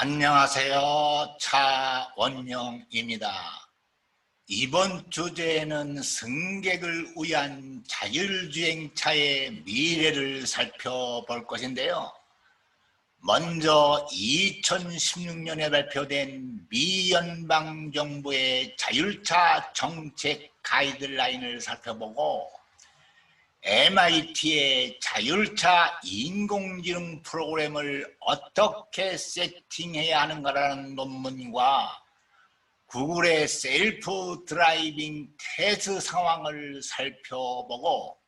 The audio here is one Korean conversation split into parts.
안녕하세요. 차원영입니다. 이번 주제에는 승객을 위한 자율주행차의 미래를 살펴볼 것인데요. 먼저 2016년에 발표된 미 연방정부의 자율차 정책 가이드라인을 살펴보고 MIT의 자율차 인공지능 프로그램을 어떻게 세팅해야 하는가라는 논문과 구글의 셀프 드라이빙 테스트 상황을 살펴보고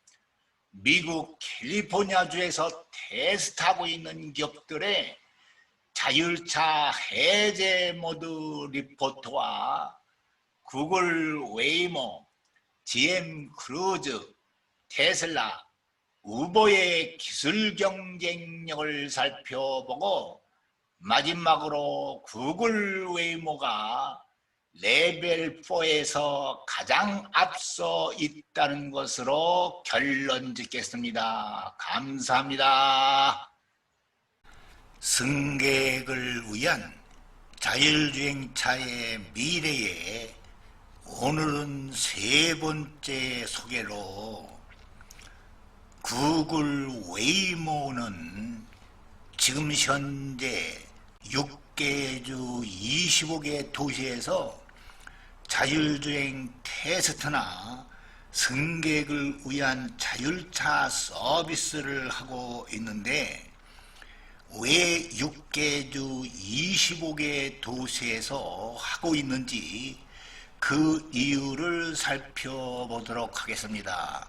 미국 캘리포니아주에서 테스트하고 있는 기업들의 자율차 해제 모드 리포트와 구글 웨이모, GM 크루즈, 테슬라, 우버의 기술 경쟁력을 살펴보고 마지막으로 구글 웨이모가 레벨 4에서 가장 앞서 있다는 것으로 결론 짓겠습니다. 감사합니다. 승객을 위한 자율주행차의 미래에 오늘은 세 번째 소개로 구글 웨이모는 지금 현재 6개 주 25개 도시에서 자율주행 테스트나 승객을 위한 자율차 서비스를 하고 있는데 왜 6개 주 25개 도시에서 하고 있는지 그 이유를 살펴보도록 하겠습니다.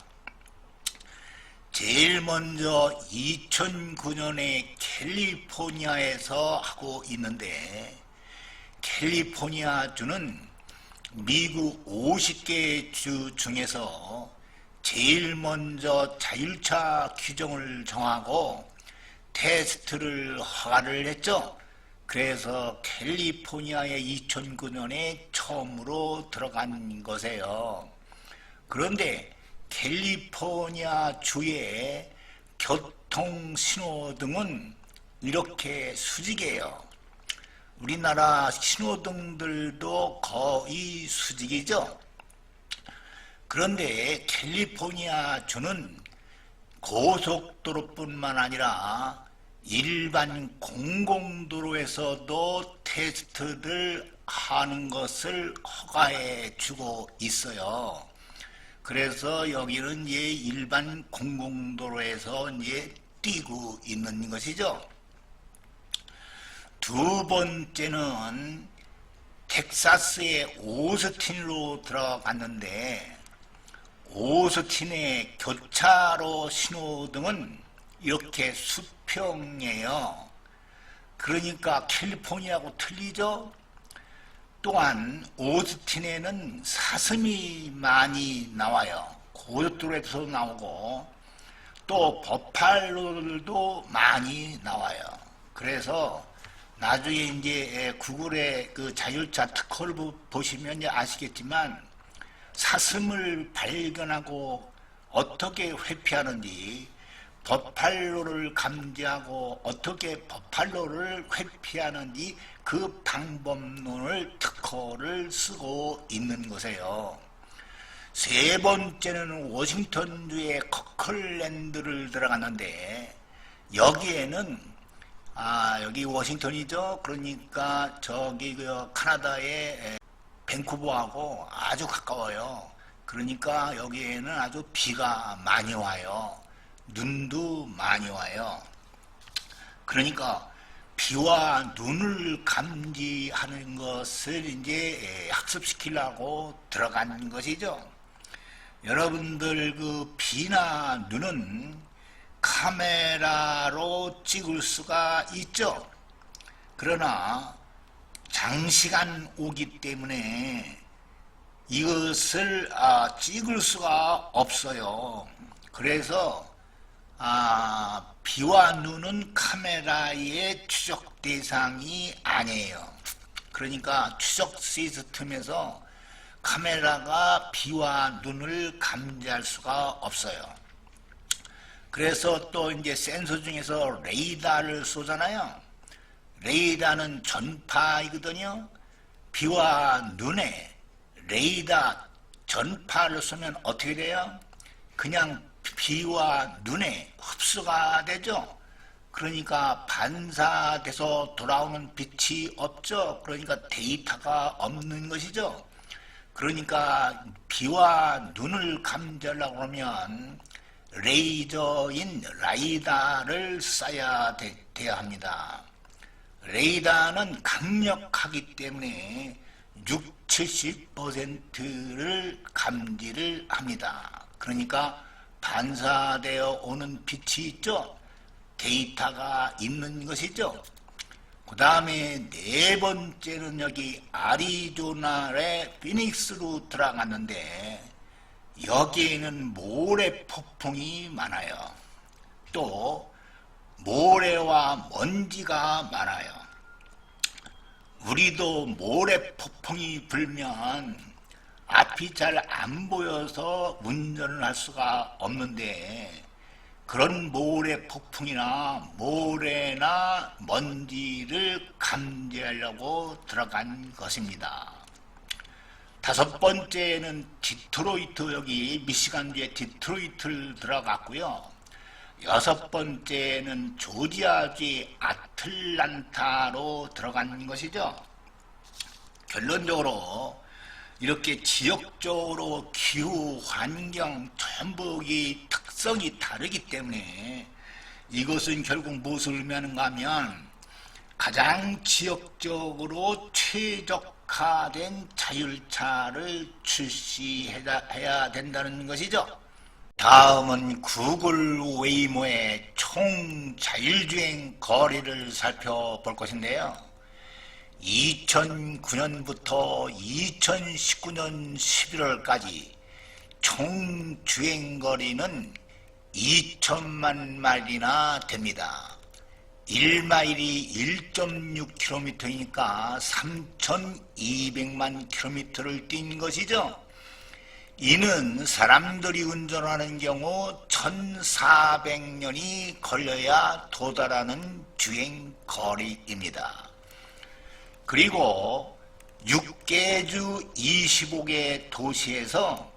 제일 먼저 2009년에 캘리포니아에서 하고 있는데 캘리포니아주는 미국 50개 주 중에서 제일 먼저 자율차 규정을 정하고 테스트를 허가를 했죠. 그래서 캘리포니아에 2009년에 처음으로 들어간 것이에요. 그런데 캘리포니아 주의 교통 신호등은 이렇게 수직이에요. 우리나라 신호등들도 거의 수직이죠. 그런데 캘리포니아 주는 고속도로뿐만 아니라 일반 공공도로에서도 테스트를 하는 것을 허가해 주고 있어요. 그래서 여기는 이제 일반 공공도로에서 이제 뛰고 있는 것이죠. 두 번째는 텍사스의 오스틴으로 들어갔는데 오스틴의 교차로 신호등은 이렇게 수평이에요. 그러니까 캘리포니아하고 틀리죠. 또한 오스틴에는 사슴이 많이 나와요. 고속도로에서 나오고 또 버팔로들도 많이 나와요. 그래서 나중에 이제 구글의 그 자율차 특허를 보시면 이제 아시겠지만 사슴을 발견하고 어떻게 회피하는지 버팔로를 감지하고 어떻게 버팔로를 회피하는지 그 방법론을 특허를 쓰고 있는 것이에요. 세 번째는 워싱턴주의 커클랜드를 들어갔는데 여기에는 여기 워싱턴이죠. 그러니까 저기 그 카나다의 밴쿠버하고 아주 가까워요. 그러니까 여기에는 아주 비가 많이 와요. 눈도 많이 와요. 그러니까 비와 눈을 감지하는 것을 이제 학습시키려고 들어간 것이죠. 여러분들 그 비나 눈은 카메라로 찍을 수가 있죠. 그러나 장시간 오기 때문에 이것을 찍을 수가 없어요. 그래서 비와 눈은 카메라의 추적 대상이 아니에요. 그러니까 추적 시스템에서 카메라가 비와 눈을 감지할 수가 없어요. 그래서 또 이제 센서 중에서 레이더를 쏘잖아요. 레이더는 전파이거든요. 비와 눈에 레이더 전파를 쏘면 어떻게 돼요? 그냥 비와 눈에 흡수가 되죠. 그러니까 반사돼서 돌아오는 빛이 없죠. 그러니까 데이터가 없는 것이죠. 그러니까 비와 눈을 감지하려고 그러면 레이저인 라이다를 써야 돼야 합니다. 레이더는 강력하기 때문에 70~70%를 감지를 합니다. 그러니까 반사되어 오는 빛이 있죠. 데이터가 있는 것이죠. 그 다음에 네 번째는 여기 아리조나의 피닉스로 들어갔는데 여기에는 모래 폭풍이 많아요. 또 모래와 먼지가 많아요. 우리도 모래 폭풍이 불면 앞이 잘 안 보여서 운전을 할 수가 없는데 그런 모래 폭풍이나 모래나 먼지를 감지하려고 들어간 것입니다. 다섯 번째는 디트로이트, 여기 미시간주의 디트로이트를 들어갔고요. 여섯 번째는 조지아주의 아틀란타로 들어간 것이죠. 결론적으로 이렇게 지역적으로 기후, 환경, 전부의 특성이 다르기 때문에 이것은 결국 무엇을 의미하는가 하면 가장 지역적으로 최적화된 자율차를 출시해야 된다는 것이죠. 다음은 구글 웨이모의 총 자율주행 거리를 살펴볼 것인데요. 2009년부터 2019년 11월까지 총 주행거리는 2천만 마일이나 됩니다. 1마일이 1.6km이니까 3,200만 km를 뛴 것이죠. 이는 사람들이 운전하는 경우 1,400년이 걸려야 도달하는 주행거리입니다. 그리고 6개주 25개 도시에서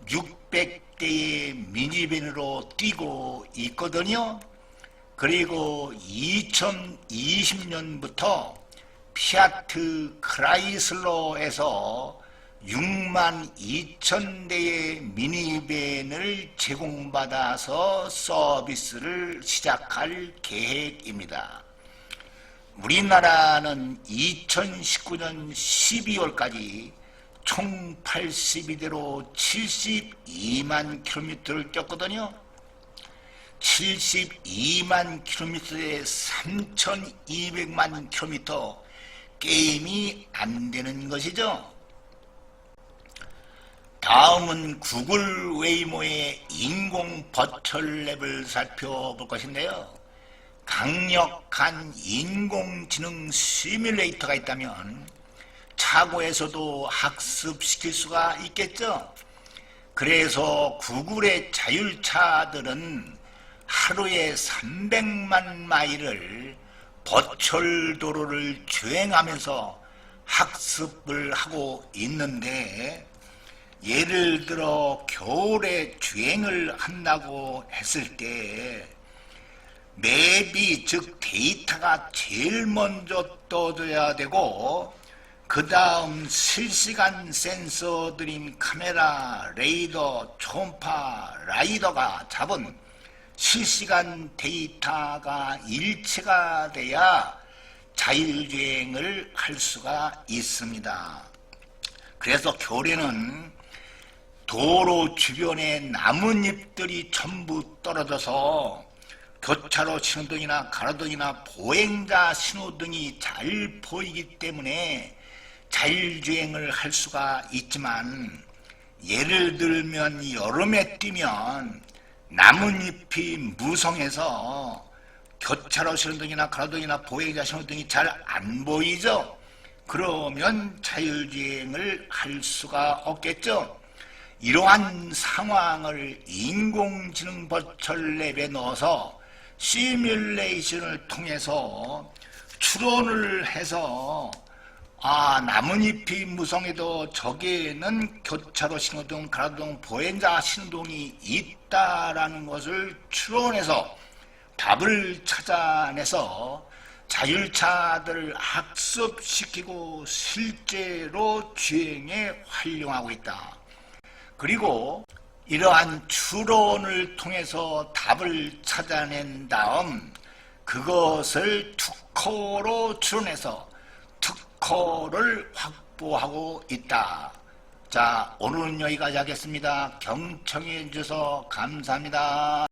600대의 미니밴으로 뛰고 있거든요. 그리고 2020년부터 피아트 크라이슬러에서 6만 2천 대의 미니밴을 제공받아서 서비스를 시작할 계획입니다. 우리나라는 2019년 12월까지 총 82대로 72만 킬로미터를 뛰었거든요. 72만 킬로미터에 3,200만 킬로미터, 게임이 안 되는 것이죠. 다음은 구글 웨이모의 인공 버츄얼 랩을 살펴볼 것인데요. 강력한 인공지능 시뮬레이터가 있다면 차고에서도 학습시킬 수가 있겠죠. 그래서 구글의 자율차들은 하루에 300만 마일을 버츄얼 도로를 주행하면서 학습을 하고 있는데, 예를 들어 겨울에 주행을 한다고 했을 때 맵이, 즉 데이터가 제일 먼저 떠줘야 되고, 그 다음 실시간 센서들인 카메라, 레이더, 초음파, 라이더가 잡은 실시간 데이터가 일치가 돼야 자율주행을 할 수가 있습니다. 그래서 겨울에는 도로 주변에 나뭇잎들이 전부 떨어져서 교차로 신호등이나 가로등이나 보행자 신호등이 잘 보이기 때문에 자율주행을 할 수가 있지만, 예를 들면 여름에 뛰면 나뭇잎이 무성해서 교차로 신호등이나 가로등이나 보행자 신호등이 잘 안 보이죠. 그러면 자율주행을 할 수가 없겠죠. 이러한 상황을 인공지능 버츄얼 랩에 넣어서 시뮬레이션을 통해서 추론을 해서 나뭇잎이 무성해도 저기에는 교차로 신호등, 가로등, 보행자 신호등이 있다라는 것을 추론해서 답을 찾아내서 자율차들을 학습시키고 실제로 주행에 활용하고 있다. 그리고 이러한 추론을 통해서 답을 찾아낸 다음 그것을 특허로 추론해서 특허를 확보하고 있다. 자, 오늘은 여기까지 하겠습니다. 경청해 주셔서 감사합니다.